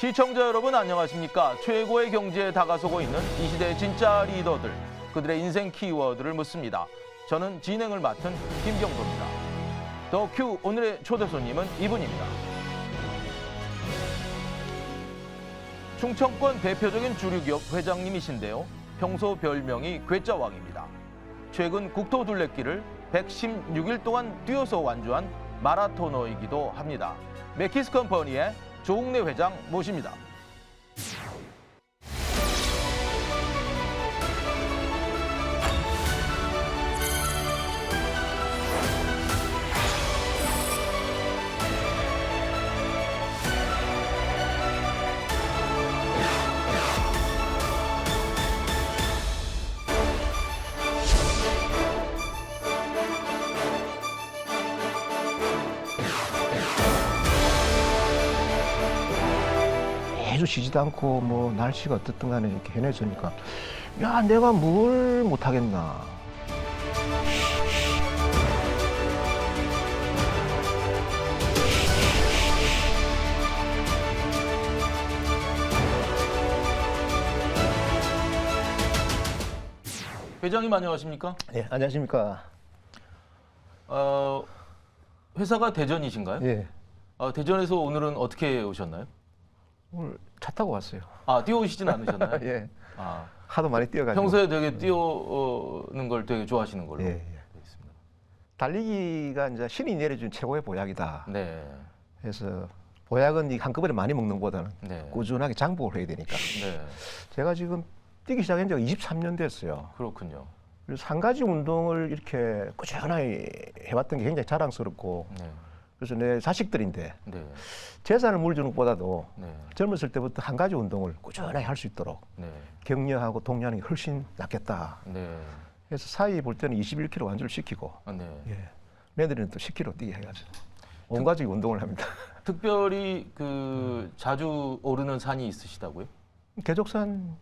시청자 여러분 안녕하십니까? 최고의 경제에 다가서고 있는 이 시대의 진짜 리더들, 그들의 인생 키워드를 묻습니다. 저는 진행을 맡은 김경도입니다. 더 큐 오늘의 초대 손님은 이분입니다. 충청권 대표적인 주류기업 회장님이신데요. 평소 별명이 괴짜왕입니다. 최근 국토 둘레길을 116일 동안 뛰어서 완주한 마라토너이기도 합니다. 맥키스 컴퍼니의 조웅래 회장 모십니다. 계속 쉬지도 않고 뭐 날씨가 어떻든 간에 이렇게 해내주니까 야, 내가 뭘 못하겠나. 회장님 안녕하십니까? 예, 안녕하십니까. 회사가 대전이신가요? 예, 대전에서 오늘은 어떻게 오셨나요? 오늘 차 타고 왔어요. 뛰어오시진 않으셨나요? 예, 아, 하도 많이 뛰어가지고. 평소에 되게 뛰어오는 걸 되게 좋아하시는 걸로 예, 되어 예. 있습니다. 달리기가 이제 신이 내려준 최고의 보약이다. 네, 그래서 보약은 이 한꺼번에 많이 먹는 것보다는 네, 꾸준하게 장복을 해야 되니까. 네, 제가 지금 뛰기 시작한 지가 23년 됐어요. 그렇군요. 그래서 한 가지 운동을 이렇게 꾸준하게 해왔던 게 굉장히 자랑스럽고, 네, 그래서 내 자식들인데 네, 재산을 물주는 것보다도 네, 젊었을 때부터 한 가지 운동을 꾸준하게 할 수 있도록 네, 격려하고 독려하는 게 훨씬 낫겠다. 네, 그래서 사이 볼 때는 21kg 완주를 시키고, 네. 예, 며느리는 또 10kg 뛰게 해가지고 온 가족이 운동을 합니다. 특별히 자주 오르는 산이 있으시다고요? 계족산,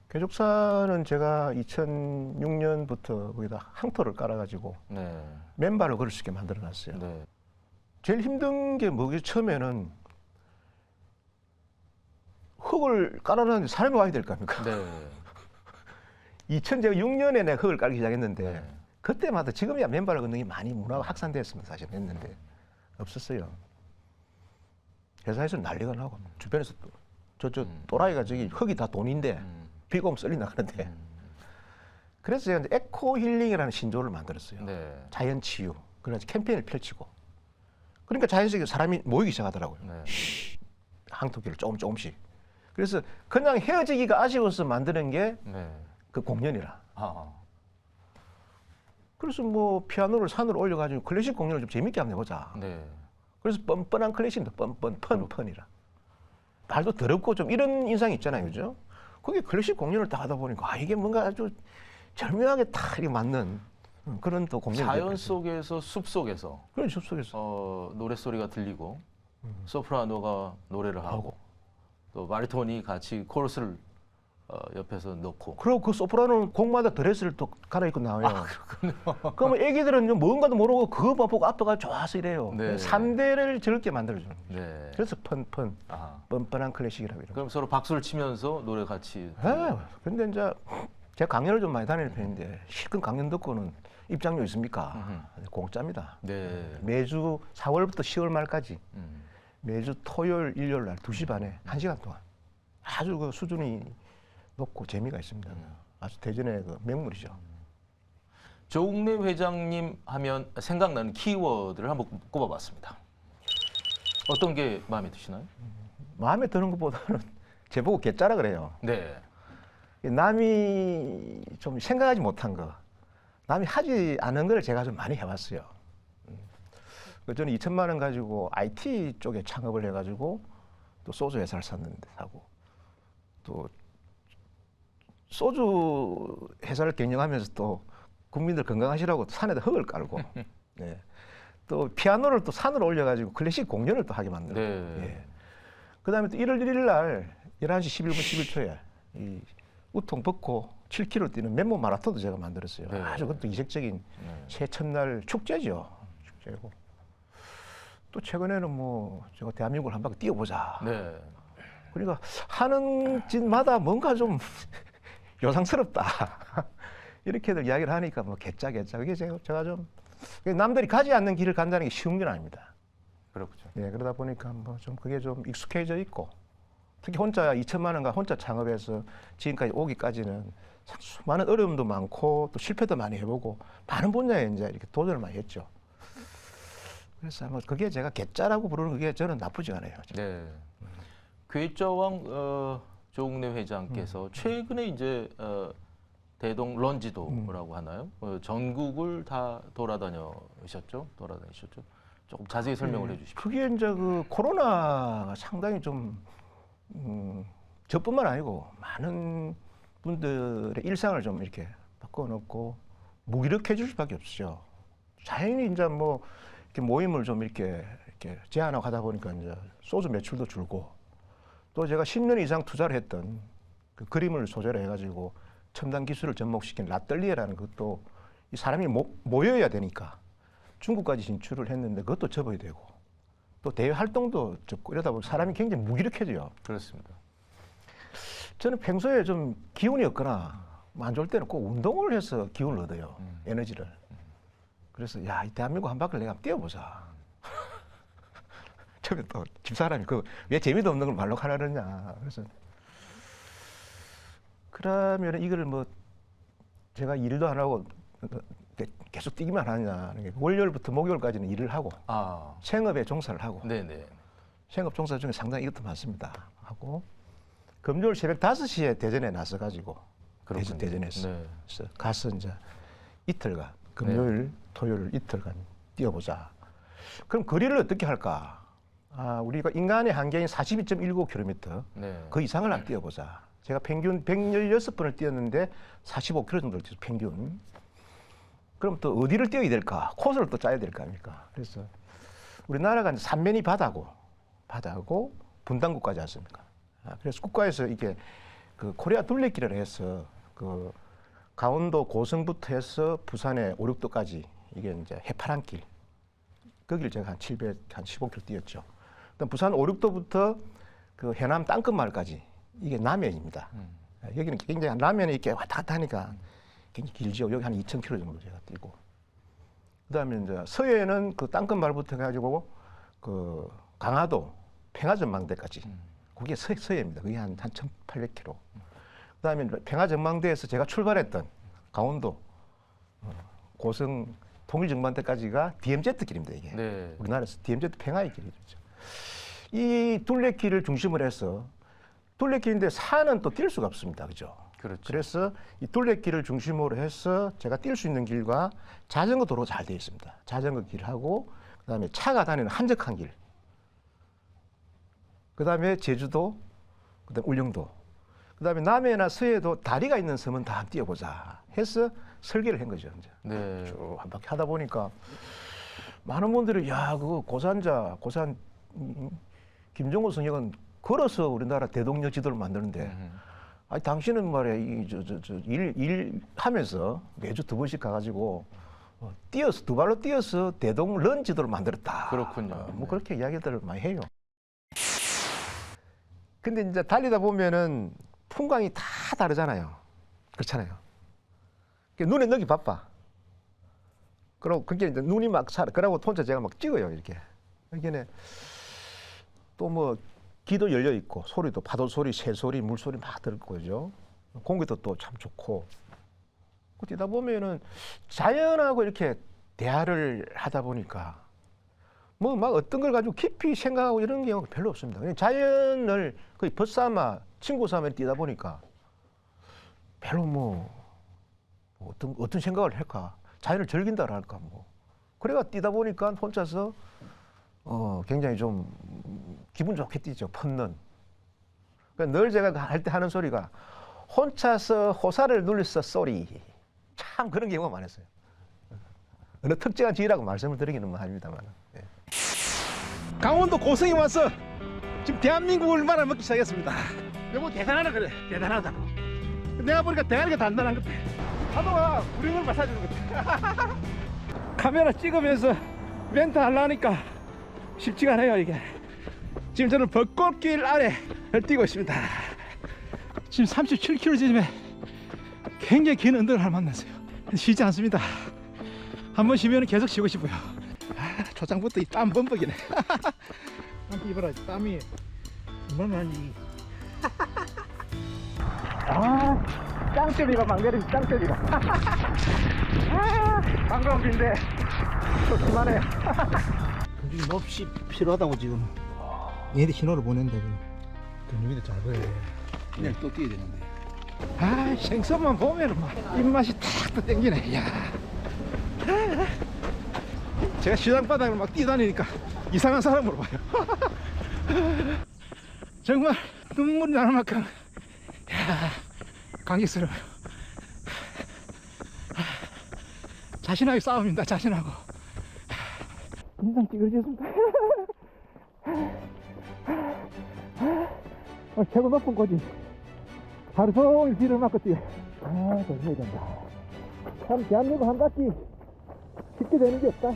계족산은 제가 2006년부터 거기다 항토를 깔아가지고 네, 맨발로 걸을 수 있게 만들어놨어요. 네, 제일 힘든 게 뭐겠어요? 처음에는 흙을 깔아놨는데 사람이 와야 될 거 아닙니까? 네, 2006년에 내가 흙을 깔기 시작했는데 네. 그때마다 지금이야 맨발로 걷는 게 많이 문화가 확산됐으면 사실 했는데 없었어요. 회사에서 난리가 나고 주변에서 저 또라이가 저기 흙이 다 돈인데 비가 오면 썰리 나가는데 그래서 제가 이제 에코 힐링이라는 신조를 만들었어요. 네, 자연 치유. 그래서 캠페인을 펼치고 그러니까 자연스럽게 사람이 모이기 시작하더라고요. 네, 항토기를 조금씩. 그래서 그냥 헤어지기가 아쉬워서 만드는 게 네. 그 공연이라. 아, 그래서 뭐 피아노를 산으로 올려가지고 클래식 공연을 좀 재밌게 한번 해보자. 네, 그래서 뻔뻔한 클래식입니다. 펀이라. 말도 더럽고 좀 이런 인상이 있잖아요, 그죠? 그게 클래식 공연을 딱 하다 보니까 이게 뭔가 아주 절묘하게 딱 이렇게 맞는 그런 또 공연이 자연 됐어요. 속에서 숲 속에서 그런 숲 속에서 노래 소리가 들리고 소프라노가 노래를 하고 또 바리톤이 같이 코러스를 옆에서 넣고. 그리고 그 소프라노는 곡마다 드레스를 또 갈아입고 나와요. 그러면 애기들은 뭔가도 모르고 그것만 보고 아빠가 좋아서 이래요. 네. 3대를 즐겁게 만들어주는 거죠. 네. 그래서 아, 뻔뻔한 클래식이라고 이러죠. 그럼 서로 박수를 치면서 노래 같이. 네. 근데 이제 제가 강연을 좀 많이 다니는 편인데 실컷 강연 듣고는 입장료 있습니까? 공짜입니다. 네. 매주 4월부터 10월 말까지 음. 매주 토요일, 일요일 날 2시 반에 1시간 동안 아주 그 수준이 높고 재미가 있습니다. 아주 대전의 그 명물이죠. 조웅래 회장님 하면 생각나는 키워드를 한번 꼽아봤습니다. 어떤 게 마음에 드시나요? 마음에 드는 것보다는 제보고 개짜라 그래요. 네. 남이 좀 생각하지 못한 거, 남이 하지 않은 걸 제가 좀 많이 해왔어요. 저는 2천만 원 가지고 IT 쪽에 창업을 해가지고 또 소주 회사를 샀는데 사고 또 소주 회사를 경영하면서 또 국민들 건강하시라고 산에다 흙을 깔고 네. 또 피아노를 또 산으로 올려가지고 클래식 공연을 또 하게 만들어요. 네. 예. 그다음에 또 1월 1일 날 11시 11분 11초에 이 우통 벗고 7km 뛰는 맨몸 마라톤도 제가 만들었어요. 네. 아주 그것도 이색적인 네. 새참날 축제죠. 축제고 또 최근에는 뭐 제가 대한민국을 한 바퀴 뛰어보자. 네. 그러니까 하는 짓마다 뭔가 좀 요상스럽다. 이렇게들 이야기를 하니까 뭐 개짜. 그게 제가 좀 남들이 가지 않는 길을 간다는 게 쉬운 건 아닙니다. 그렇죠. 예, 그러다 보니까 뭐 좀 그게 좀 익숙해져 있고 특히 혼자 2천만 원과 혼자 창업해서 지금까지 오기까지는 참 수많은 어려움도 많고 또 실패도 많이 해보고 많은 분야에 이제 이렇게 도전을 많이 했죠. 그래서 뭐 그게 제가 개짜라고 부르는 그게 저는 나쁘지 않아요. 네. 괴짜왕 조웅래 회장께서 최근에 이제 대동 런지도라고 하나요? 전국을 다 돌아다니셨죠? 조금 자세히 설명을 해주십시오. 그게 이제 그 코로나가 상당히 좀 저뿐만 아니고 많은 분들의 일상을 좀 이렇게 바꿔놓고 무기력해질 수밖에 없죠. 자연히 이제 뭐 이렇게 모임을 좀 이렇게 제한하고 하다 보니까 이제 소주 매출도 줄고 또 제가 10년 이상 투자를 했던 그 그림을 소재로 해가지고 첨단 기술을 접목시킨 라떨리에라는 것도 이 사람이 모여야 되니까 중국까지 진출을 했는데 그것도 접어야 되고 또 대외 활동도 접고 이러다 보면 사람이 굉장히 무기력해져요. 그렇습니다. 저는 평소에 좀 기운이 없거나 안 좋을 때는 꼭 운동을 해서 기운을 얻어요. 에너지를. 그래서 야, 이 대한민국 한 바퀴를 내가 한번 뛰어보자. 저기 또 집사람이 왜 재미도 없는 걸 말로 하려느냐. 그래서 그러면 이거를 뭐 제가 일도 안 하고 계속 뛰기만 하냐. 월요일부터 목요일까지는 일을 하고 생업에 종사를 하고 네네. 생업 종사 중에 상당히 이것도 많습니다. 하고 금요일 새벽 5시에 대전에 나서가지고 대전에서 네. 그래서 가서 이제 이틀간 금요일, 토요일 이틀간 뛰어보자. 그럼 거리를 어떻게 할까? 우리가 인간의 한계인 42.19km 네. 그 이상을 안 뛰어보자. 제가 평균 116번을 뛰었는데 45km 정도를 뛰어서 평균. 그럼 또 어디를 뛰어야 될까? 코스를 또 짜야 될 거 아닙니까? 그래서 우리나라가 이제 삼면이 바다고 분당국가지 않습니까? 그래서 국가에서 이게 그 코리아 둘레길을 해서 그 강원도 고성부터 해서 부산의 오륙도까지 이게 이제 해파란 길. 거기를 제가 한 15km 뛰었죠. 그다음 부산 오륙도부터 그 해남 땅끝마을까지 이게 남해입니다. 여기는 굉장히 남해는 이렇게 왔다 갔다 하니까 굉장히 길죠. 여기 한 2,000km 정도 제가 뛰고. 그다음에 이제 서해는 그 땅끝마을부터 해가지고 그 강화도 평화전망대까지. 그게 서해입니다. 그게 한 1,800km. 그다음에 평화전망대에서 제가 출발했던 강원도 고성 통일전망대까지가 DMZ 길입니다. 이게 네. 우리나라에서 DMZ 평화의 길이죠. 이 둘레길을 중심으로 해서 둘레길인데 산은 또 뛸 수가 없습니다. 그죠? 그렇죠. 그래서 이 둘레길을 중심으로 해서 제가 뛸 수 있는 길과 자전거 도로가 잘 되어 있습니다. 자전거 길하고 그다음에 차가 다니는 한적한 길. 그다음에 제주도, 그다음에 울릉도, 그다음에 남해나 서해도 다리가 있는 섬은 다 뛰어보자 해서 설계를 한 거죠. 이제 네. 쭉 한 바퀴 하다 보니까 많은 분들이 야 그거 고산 김정호 성형은 걸어서 우리나라 대동여 지도를 만드는데 아니 당신은 말이야 일 하면서 매주 2번씩 가가지고 뛰어서 두 발로 뛰어서 대동 런 지도를 만들었다. 그렇군요. 뭐 그렇게 이야기들을 많이 해요. 근데 이제 달리다 보면은 풍광이 다 다르잖아요. 그렇잖아요. 눈에 넣기 바빠. 그리고 그게 이제 눈이 막 살아. 그러고 혼자 제가 막 찍어요, 이렇게. 여기는 또 뭐 귀도 열려 있고 소리도 파도 소리, 새 소리, 물 소리 막 들고 그죠. 공기도 또 참 좋고. 뛰다 보면은 자연하고 이렇게 대화를 하다 보니까 뭐 막 어떤 걸 가지고 깊이 생각하고 이런 경우가 별로 없습니다. 그냥 자연을 거의 벗삼아 친구 삼아 뛰다 보니까 별로 뭐 어떤 생각을 할까? 자연을 즐긴다 할까 뭐. 그래가 뛰다 보니까 혼자서 굉장히 좀 기분 좋게 뛰죠. 펀는. 그러니까 늘 제가 할 때 하는 소리가 혼자서 호사를 눌러서 쏘리. 참 그런 경우가 많았어요. 어느 특정한 지위라고 말씀을 드리기는 뭐 아닙니다만. 네. 강원도 고성에 와서 지금 대한민국을 말아먹기 시작했습니다. 여보 대단하다 그래. 대단하다고. 내가 보니까 대가리가 단단한 것 같아. 파도가 우리를 마사주는 것 같아. 카메라 찍으면서 멘트 하려니까 쉽지가 않아요 이게. 지금 저는 벚꽃길 아래 뛰고 있습니다. 지금 37km 지점에 굉장히 긴 언덕을 만났어요. 쉬지 않습니다. 한번 쉬면 계속 쉬고 싶어요. 초장부터 이 땀 범벅이네. 이봐라, 땀이 얼마나 나니. 짱짜리가 막 내리면 짱짜리가. 반가운데 조심하네. 지금 몹시 필요하다고 지금 얘한테 신호를 보낸다 지금. 근육이 잘 보여. 그냥 또 뛰어야 되는데. 생선만 보면은 막 입맛이 탁 땡기네. 야. 제가 시장 바닥을 막 뛰다니니까 이상한 사람으로 봐요. 정말 눈물이 나는 만큼 감격스러워요. 자신하고 싸움입니다. 자신하고. 인상 찌그러졌습니다. 최고 높은 곳이 하루 종일 비를 맞고 뛰어. 조심해야 된다. 참 대한민국 한 바퀴 쉽게 되는 게 없다.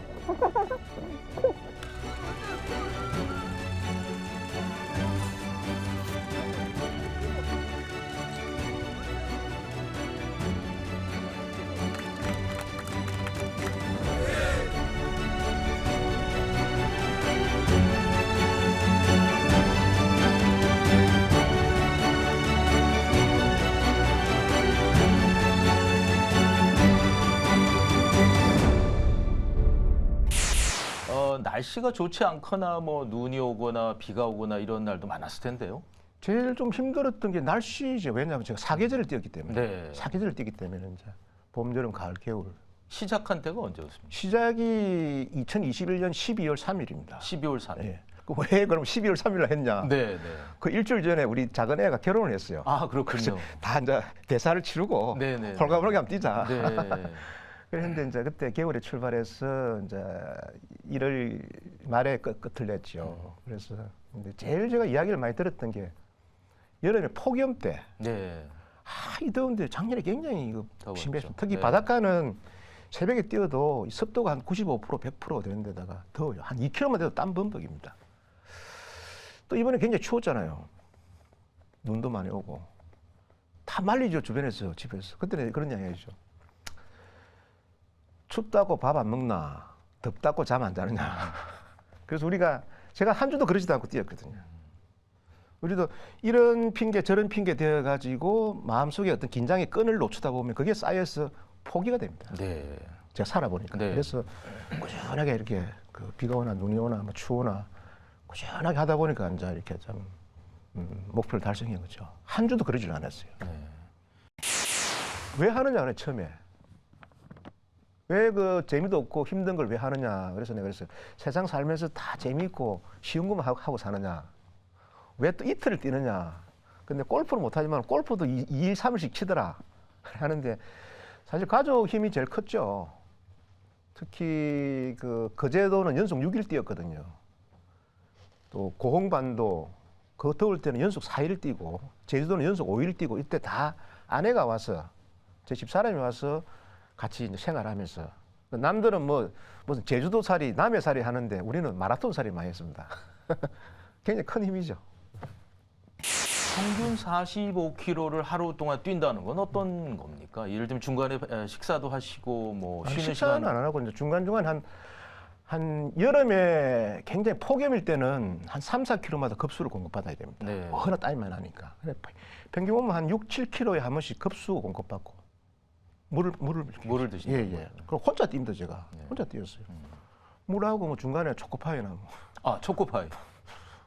날씨가 좋지 않거나 뭐 눈이 오거나 비가 오거나 이런 날도 많았을 텐데요. 제일 좀 힘들었던 게 날씨죠. 왜냐하면 제가 사계절을 뛰었기 때문에. 네. 사계절을 뛰기 때문에 이제 봄, 여름, 가을, 겨울. 시작한 때가 언제였습니까? 시작이 2021년 12월 3일입니다. 12월 3일. 예. 왜 그럼 12월 3일날 했냐? 네, 네. 그 일주일 전에 우리 작은 애가 결혼을 했어요. 아, 그렇군요. 다 이제 대사를 치르고 네, 네. 홀가분하게 한번 뛰자. 네. 그랬는데 이제 그때 겨울에 출발해서 이제 1월 말에 끝을 냈죠. 그래서 근데 제일 제가 이야기를 많이 들었던 게 여름에 폭염 때, 네. 이 더운데 작년에 굉장히 이거 더웠죠. 심했어요. 특히 네. 바닷가는 새벽에 뛰어도 이 습도가 한 95%, 100% 되는 데다가 더워요. 한 2km만 돼도 땀 범벅입니다. 또 이번에 굉장히 추웠잖아요. 눈도 많이 오고 다 말리죠 주변에서 집에서. 그때는 그런 이야기 하죠. 춥다고 밥 안 먹나, 덥다고 잠 안 자느냐. 그래서 제가 한 주도 그러지도 않고 뛰었거든요. 우리도 이런 핑계 저런 핑계 되어가지고 마음속에 어떤 긴장의 끈을 놓치다 보면 그게 쌓여서 포기가 됩니다. 네. 제가 살아보니까. 네. 그래서 꾸준하게 이렇게 그 비가 오나 눈이 오나 뭐 추우나 꾸준하게 하다 보니까 이제 이렇게 좀 목표를 달성한 거죠. 한 주도 그러지는 않았어요. 네. 왜 하느냐 그래 처음에. 왜 그 재미도 없고 힘든 걸 왜 하느냐. 그래서 내가 그랬어요. 세상 살면서 다 재미있고 쉬운 것만 하고 사느냐. 왜 또 이틀을 뛰느냐. 근데 골프는 못하지만 골프도 2일, 3일씩 치더라. 하는데 사실 가족 힘이 제일 컸죠. 특히 그 거제도는 연속 6일 뛰었거든요. 또 고흥반도 그 더울 때는 연속 4일 뛰고 제주도는 연속 5일 뛰고 이때 다 아내가 와서 제 집사람이 와서 같이 이제 생활하면서 남들은 뭐 무슨 제주도 살이 남해 살이 하는데 우리는 마라톤 살이 많이 했습니다. 굉장히 큰 힘이죠. 평균 45km를 하루 동안 뛴다는 건 어떤 겁니까? 예를 들면 중간에 식사도 하시고 뭐 쉬는 식사는 시간 안 하고 이제 중간중간 한 여름에 굉장히 폭염일 때는 한 3, 4km마다 급수를 공급받아야 됩니다. 네. 워낙 땀이 많이 나니까. 평균 보면 한 6, 7km에 한 번씩 급수 공급받고 물을 드시는 예, 거예요? 예. 그럼 혼자 뜁니다 제가. 네. 혼자 뛰었어요. 물하고 뭐 중간에 초코파이나 뭐. 아, 초코파이.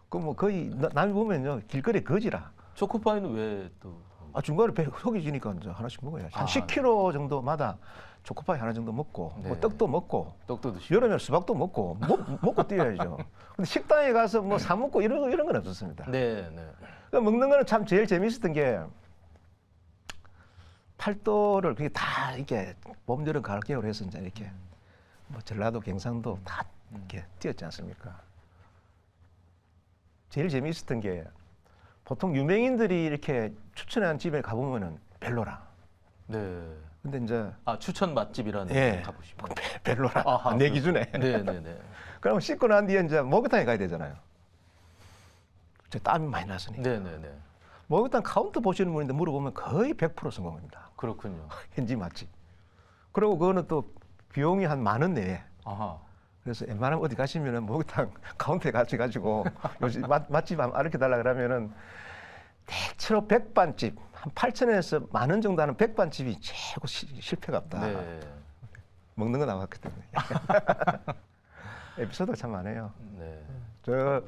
그 뭐 거의 남이 보면요 길거리 거지라. 초코파이는 왜 또? 중간에 배 흙이 지니까 이제 하나씩 먹어야지. 한 10km 정도마다 초코파이 하나 정도 먹고 네. 뭐 떡도 먹고 떡도 드시고. 여름에 수박도 먹고 먹고 뛰어야죠. 근데 식당에 가서 뭐 사 먹고 이런 건 없었습니다. 네, 네. 그 먹는 거는 참 제일 재미있었던 게 팔도를 그게 다 이렇게 봄, 여름, 가을, 겨울 해서 이제 이렇게 뭐 전라도, 경상도 다 이렇게 뛰었지 않습니까? 제일 재미있었던 게 보통 유명인들이 이렇게 추천한 집에 가보면은 별로라. 네. 근데 이제 추천 맛집이라는 예. 데 가보시면. 별로라. 아하, 내 기준에. 네네네. 그럼 씻고 난 뒤에 이제 목욕탕에 가야 되잖아요. 제 땀이 많이 났으니까. 네네네. 목욕탕 카운터 보시는 분인데 물어보면 거의 100% 성공입니다. 그렇군요. 현지 맛집. 그리고 그거는 또 비용이 한 10,000원 내외. 아하. 그래서 웬만하면 어디 가시면은 목욕탕 카운터에 가가지고 요즘 맛집 한번 알려 달라 그러면은 대체로 백반집 한 8,000원에서 10,000원 정도 하는 백반집이 최고 실패가 없다. 네. 먹는 거 나왔기 때문에. 에피소드가 참 많아요. 네. 저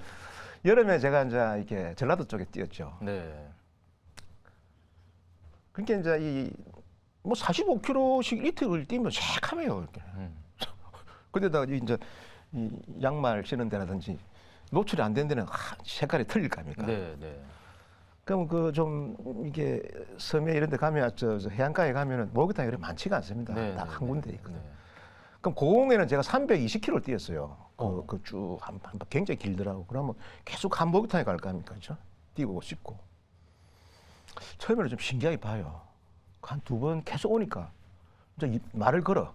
여름에 제가 이제 이렇게 전라도 쪽에 뛰었죠. 네. 그러니까 이제 뭐 45km씩 이틀을 뛰면 새카매요. 이렇게. 근데다가 이제 이 양말 신는 데라든지 노출이 안 된 데는 색깔이 틀릴 거 아닙니까? 네. 네. 그럼 그 좀 이게 섬에 이런 데 가면 저 해안가에 가면은 목욕탕이 그렇게 많지가 않습니다. 네, 딱 네, 한 군데 있거든요. 네. 그럼 고공에는 제가 320km를 뛰었어요. 그 쭉 한 굉장히 길더라고. 그러면 계속 한 목욕탕에 갈 거 아닙니까? 그렇죠? 뛰고 씻고. 처음에는 좀 신기하게 봐요. 한 2번 계속 오니까 이제 말을 걸어.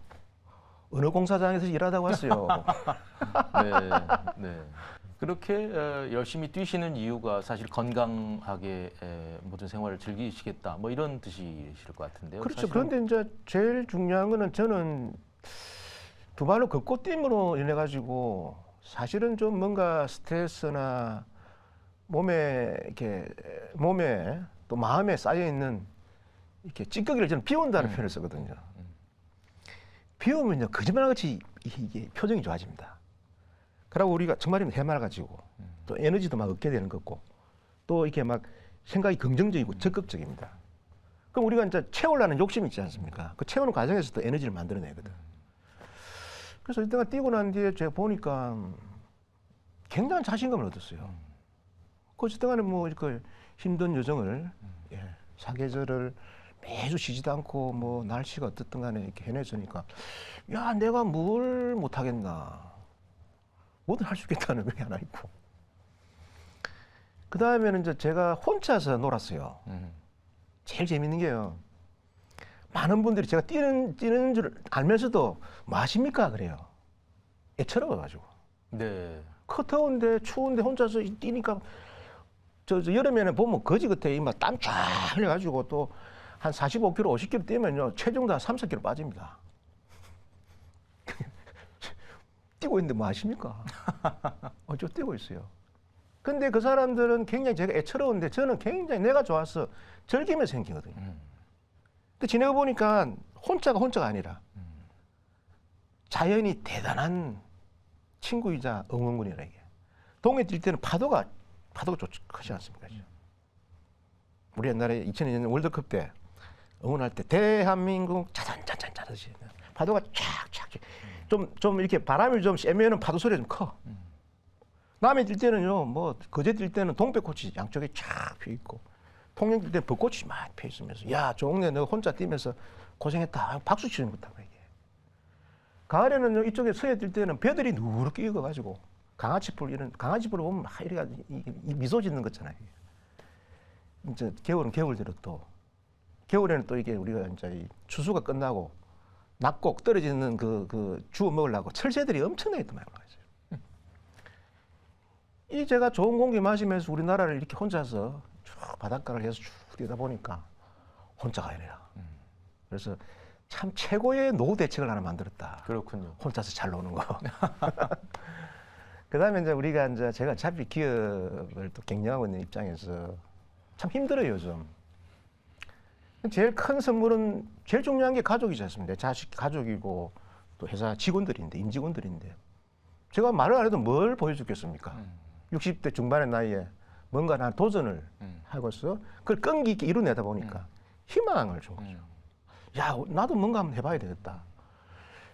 어느 공사장에서 일하다고 왔어요. 네. 네. 그렇게 열심히 뛰시는 이유가 사실 건강하게 모든 생활을 즐기시겠다. 뭐 이런 뜻이실 것 같은데요. 그렇죠. 사실은. 그런데 이제 제일 중요한 거는 저는 두 발로 걷고 뛴으로 인해 가지고 사실은 좀 뭔가 스트레스나 몸에 또 마음에 쌓여 있는 이렇게 찌꺼기를 저는 비운다는 표현을 쓰거든요. 비우면요 거짓말같이 이게 표정이 좋아집니다. 그러고 우리가 정말이면 해맑아지고 또 에너지도 막 얻게 되는 거고 또 이렇게 막 생각이 긍정적이고 적극적입니다. 그럼 우리가 이제 채우려는 욕심이 있지 않습니까? 그 채우는 과정에서 또 에너지를 만들어내거든. 그래서 이때가 뛰고 난 뒤에 제가 보니까 굉장한 자신감을 얻었어요. 그때가는 뭐 이렇게 힘든 여정을 사계절을 매주 쉬지도 않고 뭐 날씨가 어떻든 간에 이렇게 해내주니까 야 내가 뭘 못하겠나 뭐든 할 수 있겠다는 게 하나 있고 그 다음에는 이제 제가 혼자서 놀았어요. 제일 재밌는 게요. 많은 분들이 제가 뛰는 줄 알면서도 뭐 하십니까 그래요. 애처로워가지고. 네. 더운데 추운데 혼자서 뛰니까 저 여름에는 보면 거지 같아. 이막 땀 쫙 흘려가지고 또 한 45km, 50km 뛰면요 체중도 한 3-4kg 빠집니다. 뛰고 있는데 뭐 하십니까? 저 뛰고 있어요. 근데 그 사람들은 굉장히 제가 애처로운데 저는 굉장히 내가 좋아서 즐기면서 생기거든요. 근데 지내고 보니까 혼자가 아니라 자연이 대단한 친구이자 응원군이라 이게. 동해 뛸 때는 파도가 크지 않습니까? 우리 옛날에 2002년 월드컵 때 응원할 때 대한민국 짜잔짜잔 짜듯이 파도가 쫙쫙 좀 이렇게 바람이 좀 세면은 파도 소리가 좀 커. 남해 뛸 때는요, 뭐 거제 뛸 때는 동백꽃이 양쪽에 쫙 펴 있고, 통영 뛸 때는 벚꽃이 막 펴 있으면서, 야, 종래 너 혼자 뛰면서 고생했다. 박수 치는 거다 이게. 가을에는 이쪽에 서해 뛸 때는 배들이 누렇게 익어가지고 강아지풀 보면 막 이래가 미소 짓는 거잖아요. 이제 겨울은 겨울대로 또 겨울에는 또 이게 우리가 이제 추수가 끝나고 낙곡 떨어지는 그 주워 먹으려고 철새들이 엄청나게 또 많이 올라가 있어요. 이 제가 좋은 공기 마시면서 우리나라를 이렇게 혼자서 쭉 바닷가를 해서 쭉 뛰다 보니까 혼자가 아니라 그래서 참 최고의 노후 대책을 하나 만들었다. 그렇군요. 혼자서 잘 노는 거. 그다음에 이제 우리가 이제 제가 어차피 기업을 또 경영하고 있는 입장에서 참 힘들어요 요즘. 제일 큰 선물은 제일 중요한 게 가족이지 않습니까? 내 자식 가족이고 또 회사 직원들인데 임직원들인데 제가 말을 안 해도 뭘 보여주겠습니까? 60대 중반의 나이에 뭔가 난 도전을 하고서 그걸 끈기 있게 이뤄내다 보니까 희망을 준 거죠. 야 나도 뭔가 한번 해봐야 되겠다.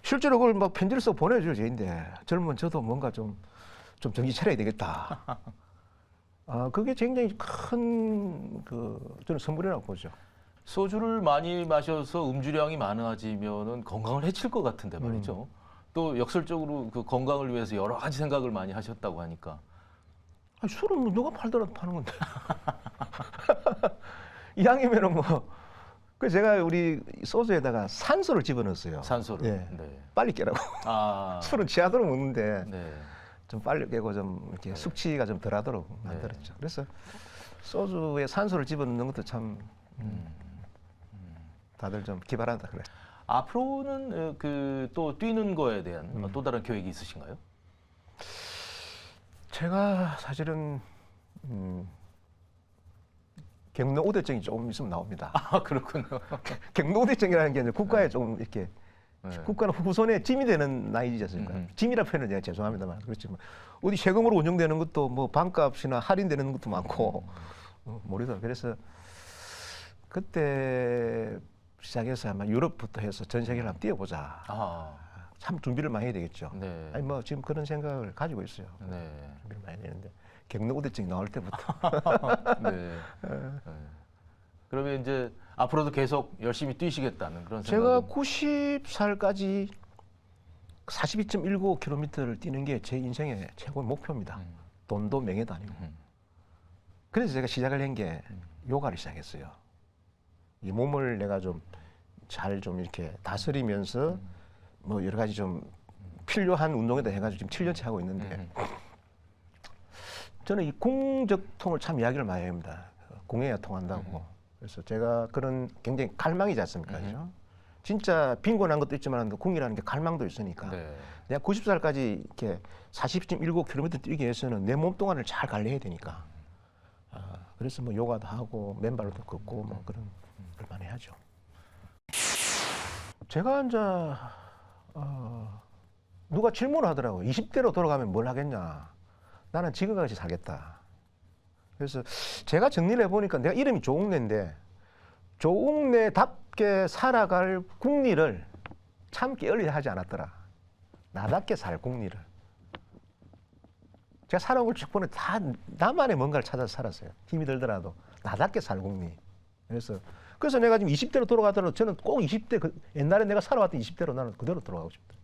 실제로 그걸 막 편지를 써 보내줘요 제인데 젊은 저도 뭔가 좀 정신 차려야 되겠다. 그게 굉장히 큰 저는 선물이라고 보죠. 소주를 많이 마셔서 음주량이 많아지면은 건강을 해칠 것 같은데 말이죠. 또 역설적으로 그 건강을 위해서 여러 가지 생각을 많이 하셨다고 하니까. 아니, 술은 뭐 누가 팔더라도 파는 건데. 이왕이면은 뭐 그 제가 우리 소주에다가 산소를 집어넣었어요. 산소를. 예. 네. 빨리 깨라고. 아. 술은 취하도록 먹는데 네. 좀 빨리 깨고 좀 이렇게 숙취가 좀 덜하도록 만들었죠. 그래서 소주에 산소를 집어넣는 것도 참 다들 좀 기발하다 그래. 앞으로는 그 또 뛰는 거에 대한 또 다른 계획이 있으신가요? 제가 사실은 경로 우대증이 조금 있으면 나옵니다. 아, 그렇군요. 경로 우대증이라는 게 이제 국가에 좀 이렇게 네. 국가는 후손에 짐이 되는 나이지 않습니까? 짐이라 표현은 제가 죄송합니다만 그렇지만 어디 세금으로 운영되는 것도 뭐 반값이나 할인되는 것도 많고 모르겠어요. 그래서 그때 시작해서 아마 유럽부터 해서 전 세계를 한번 뛰어보자. 아, 참 준비를 많이 해야 되겠죠. 네. 아니 뭐 지금 그런 생각을 가지고 있어요. 네. 준비를 많이 해야 되는데 경로 우대증이 나올 때부터 네. 네. 그러면 이제 앞으로도 계속 열심히 뛰시겠다는 그런 제가 생각은 90살까지 42.19km를 뛰는 게 제 인생의 최고의 목표입니다. 돈도 명예도 아니고. 그래서 제가 시작을 한 게 요가를 시작했어요. 이 몸을 내가 좀 잘 좀 이렇게 다스리면서 뭐 여러 가지 좀 필요한 운동에다 해가지고 지금 7년째 하고 있는데 저는 이 궁적통을 참 이야기를 많이 합니다. 궁해야 통한다고. 그래서 제가 그런 굉장히 갈망이지 않습니까? 그죠? 진짜 빈곤한 것도 있지만 궁이라는 게 갈망도 있으니까. 네. 내가 90살까지 이렇게 40.19km 뛰기 위해서는 내 몸 동안을 잘 관리해야 되니까. 그래서 뭐 요가도 하고 맨발로도 걷고 뭐 그런 걸 많이 하죠. 제가 이제 누가 질문을 하더라고요. 20대로 돌아가면 뭘 하겠냐. 나는 지금같이 살겠다. 그래서 제가 정리를 해보니까 내가 이름이 조웅래인데 조웅래답게 살아갈 궁리를 참 게을리 하지 않았더라. 나답게 살 궁리를. 제가 살아온 걸 쭉 보니 다 나만의 뭔가를 찾아서 살았어요. 힘이 들더라도 나답게 살 궁리. 그래서 내가 지금 20대로 돌아가더라도 저는 꼭 20대 옛날에 내가 살아왔던 20대로 나는 그대로 돌아가고 싶다.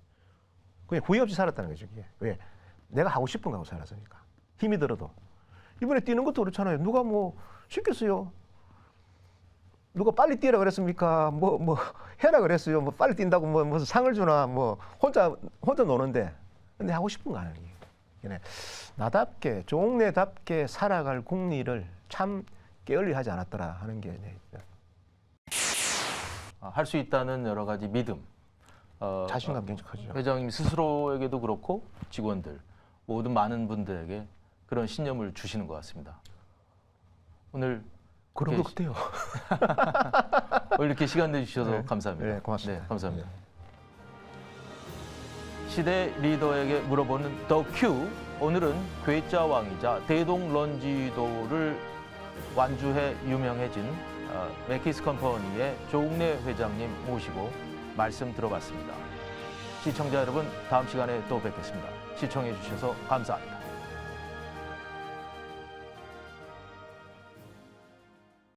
그냥 후회 없이 살았다는 거죠. 그게. 왜? 내가 하고 싶은 거 하고 살았으니까. 힘이 들어도. 이번에 뛰는 것도 그렇잖아요. 누가 뭐 시켰어요. 누가 빨리 뛰라 그랬습니까? 뭐 해라 그랬어요. 뭐 빨리 뛴다고 뭐 무슨 상을 주나 뭐 혼자 노는데. 근데 하고 싶은 거 아니에요. 나답게 조웅래답게 살아갈 궁리를 참 게을리 하지 않았더라 하는 게 할 수 있다는 여러 가지 믿음. 자신감 굉장히 크죠. 회장님 스스로에게도 그렇고 직원들 모든 많은 분들에게 그런 신념을 주시는 것 같습니다. 오늘 그런 것 같아요. 이렇게 시간 내주셔서 감사합니다. 네, 고맙습니다. 네, 감사합니다. 시대 리더에게 물어보는 더 큐. 오늘은 괴짜 왕이자 대동 런지도를 완주해 유명해진 맥키스 컴퍼니의 조웅래 회장님 모시고 말씀 들어봤습니다. 시청자 여러분, 다음 시간에 또 뵙겠습니다. 시청해 주셔서 감사합니다.